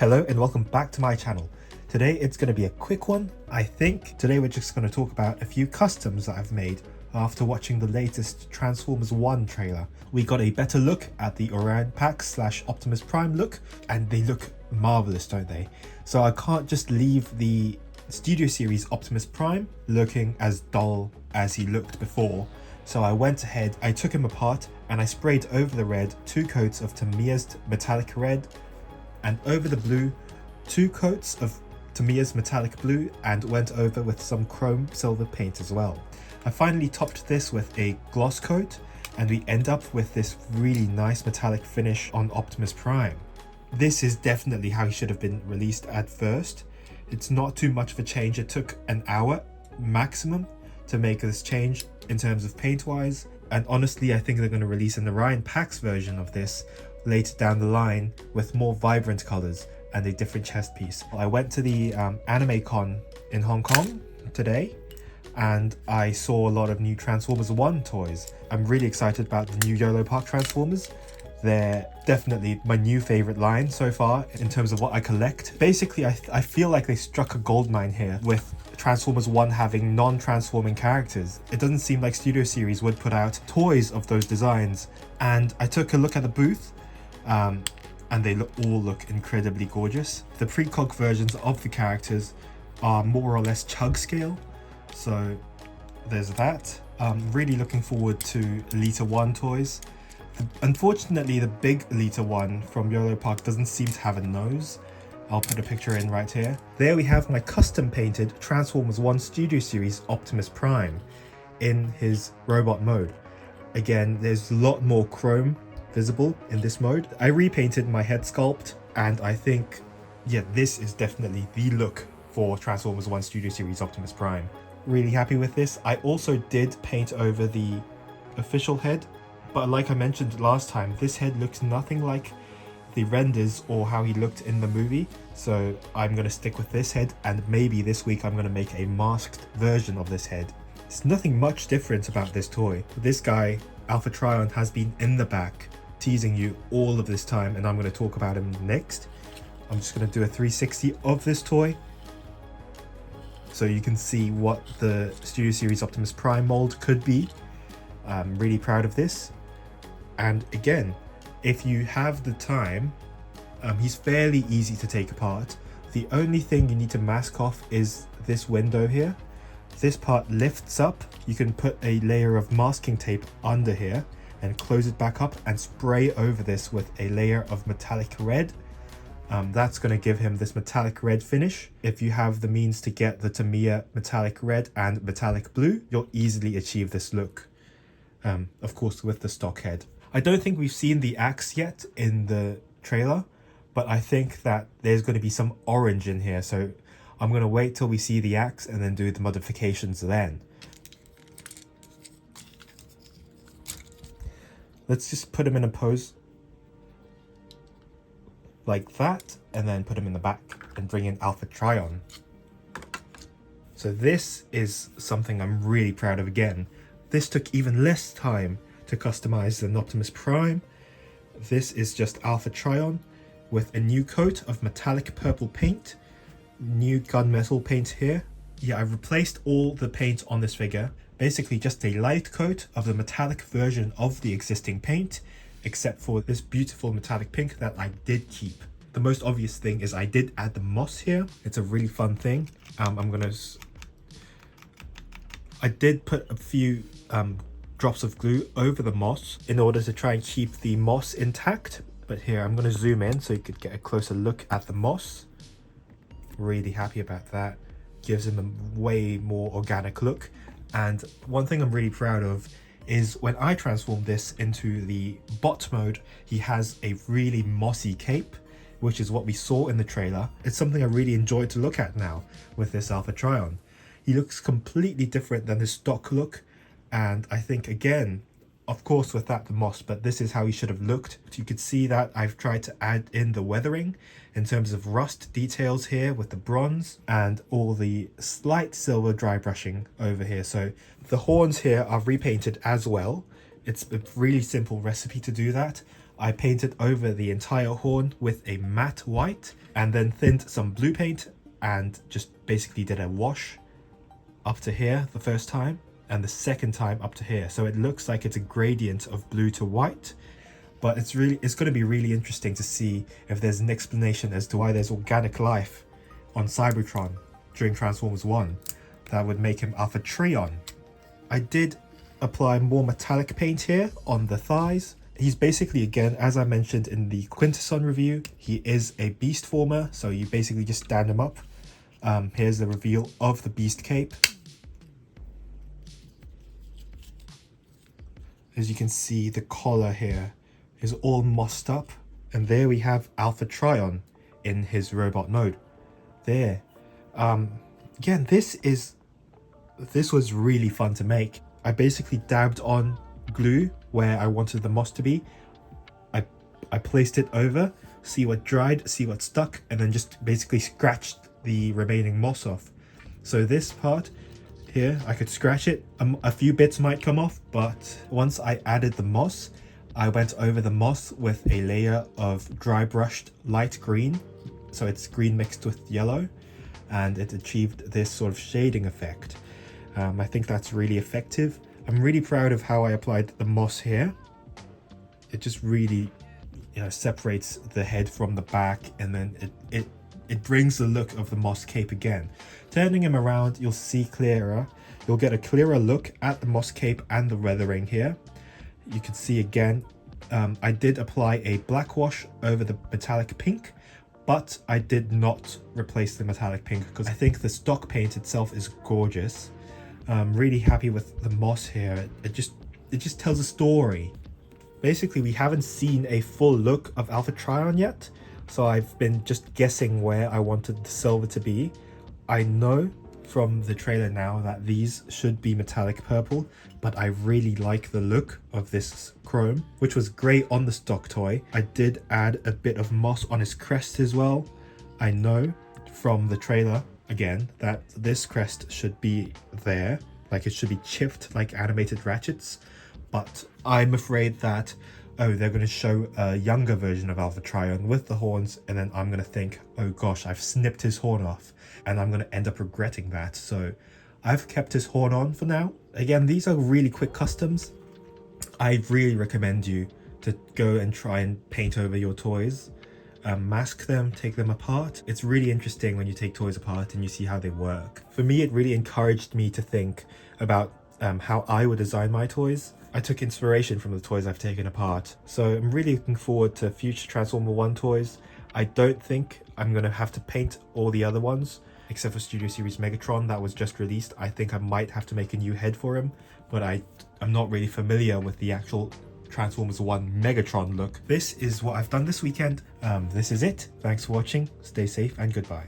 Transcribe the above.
Hello and welcome back to my channel. Today it's going to be a quick one, I think. Today we're just going to talk about a few customs that I've made after watching the latest Transformers 1 trailer. We got a better look at the Orion Pack / Optimus Prime look, and they look marvelous, don't they? So I can't just leave the Studio Series Optimus Prime looking as dull as he looked before. So I went ahead, I took him apart and I sprayed over the red 2 coats of Tamiya's metallic red, and over the blue 2 coats of Tamiya's metallic blue, and went over with some chrome silver paint as well. I finally topped this with a gloss coat and we end up with this really nice metallic finish on Optimus Prime. This is definitely how he should have been released at first. It's not too much of a change. It took an hour maximum to make this change in terms of paint wise, and honestly I think they're going to release an Orion Pax version of this later down the line with more vibrant colors and a different chest piece. I went to the Anime Con in Hong Kong today and I saw a lot of new Transformers 1 toys. I'm really excited about the new YOLO Park Transformers. They're definitely my new favorite line so far in terms of what I collect. Basically, I feel like they struck a gold mine here with Transformers 1 having non-transforming characters. It doesn't seem like Studio Series would put out toys of those designs. And I took a look at the booth and they all look incredibly gorgeous. The precog versions of the characters are more or less chug scale. So there's that. Really looking forward to Elita 1 toys. Unfortunately, the big Elita 1 from YOLO Park doesn't seem to have a nose. I'll put a picture in right here. There we have my custom painted Transformers 1 Studio Series Optimus Prime in his robot mode. Again, there's a lot more chrome visible in this mode. I repainted my head sculpt and I think, yeah, this is definitely the look for Transformers 1 Studio Series Optimus Prime. Really happy with this. I also did paint over the official head, but like I mentioned last time, this head looks nothing like the renders or how he looked in the movie. So I'm going to stick with this head, and maybe this week I'm going to make a masked version of this head. There's nothing much different about this toy. This guy, Alpha Trion, has been in the back teasing you all of this time, and I'm going to talk about him next. I'm just going to do a 360 of this toy so you can see what the Studio Series Optimus Prime mold could be. I'm really proud of this. And again, if you have the time, he's fairly easy to take apart. The only thing you need to mask off is this window here. This part lifts up. You can put a layer of masking tape under here and close it back up and spray over this with a layer of metallic red. That's going to give him this metallic red finish. If you have the means to get the Tamiya metallic red and metallic blue, you'll easily achieve this look. Of course, with the stock head. I don't think we've seen the axe yet in the trailer, but I think that there's going to be some orange in here. So I'm going to wait till we see the axe and then do the modifications then. Let's just put him in a pose like that, and then put him in the back and bring in Alpha Trion. So this is something I'm really proud of again. This took even less time to customize than Optimus Prime. This is just Alpha Trion with a new coat of metallic purple paint, new gunmetal paint here. Yeah, I've replaced all the paint on this figure. Basically just a light coat of the metallic version of the existing paint, except for this beautiful metallic pink that I did keep. The most obvious thing is I did add the moss here. It's a really fun thing. I did put a few drops of glue over the moss in order to try and keep the moss intact. But here, I'm going to zoom in so you could get a closer look at the moss. Really happy about that. Gives him a way more organic look. And one thing I'm really proud of is when I transformed this into the bot mode, he has a really mossy cape, which is what we saw in the trailer. It's something I really enjoy to look at now with this Alpha Trion. He looks completely different than his stock look, and I think again, of course with that the moss, but this is how he should have looked. You could see that I've tried to add in the weathering in terms of rust details here with the bronze and all the slight silver dry brushing over here. So the horns here are repainted as well. It's a really simple recipe to do that. I painted over the entire horn with a matte white and then thinned some blue paint and just basically did a wash up to here the first time and the second time up to here. So it looks like it's a gradient of blue to white, but it's going to be really interesting to see if there's an explanation as to why there's organic life on Cybertron during Transformers 1 that would make him Alpha Trion. I did apply more metallic paint here on the thighs. He's basically, again, as I mentioned in the Quintesson review, he is a beast former, so you basically just stand him up. Here's the reveal of the beast cape. As you can see, the collar here is all mossed up, and there we have Alpha Trion in his robot mode. There. Again, this was really fun to make. I basically dabbed on glue where I wanted the moss to be. I placed it over, see what dried, see what stuck, and then just basically scratched the remaining moss off. So this part here, I could scratch it. A few bits might come off, but once I added the moss, I went over the moss with a layer of dry brushed light green. So it's green mixed with yellow, and it achieved this sort of shading effect. I think that's really effective. I'm really proud of how I applied the moss here. It just really, separates the head from the back, and then it brings the look of the moss cape again. Turning him around, you'll see clearer. You'll get a clearer look at the moss cape and the weathering here. You can see again, I did apply a black wash over the metallic pink, but I did not replace the metallic pink because I think the stock paint itself is gorgeous. I'm really happy with the moss here. It just tells a story. Basically, we haven't seen a full look of Alpha Trion yet, so I've been just guessing where I wanted the silver to be. I know from the trailer now that these should be metallic purple, but I really like the look of this chrome, which was great on the stock toy. I did add a bit of moss on his crest as well. I know from the trailer again that this crest should be there, like it should be chipped like animated ratchets, but I'm afraid that they're going to show a younger version of Alpha Trion with the horns, and then I'm going to think, oh gosh, I've snipped his horn off, and I'm going to end up regretting that. So I've kept his horn on for now. Again, these are really quick customs. I really recommend you to go and try and paint over your toys. Mask them, take them apart. It's really interesting when you take toys apart and you see how they work. For me, it really encouraged me to think about how I would design my toys. I took inspiration from the toys I've taken apart. So I'm really looking forward to future Transformer 1 toys. I don't think I'm going to have to paint all the other ones, except for Studio Series Megatron that was just released. I think I might have to make a new head for him, but I'm not really familiar with the actual Transformers 1 Megatron look. This is what I've done this weekend. This is it. Thanks for watching. Stay safe and goodbye.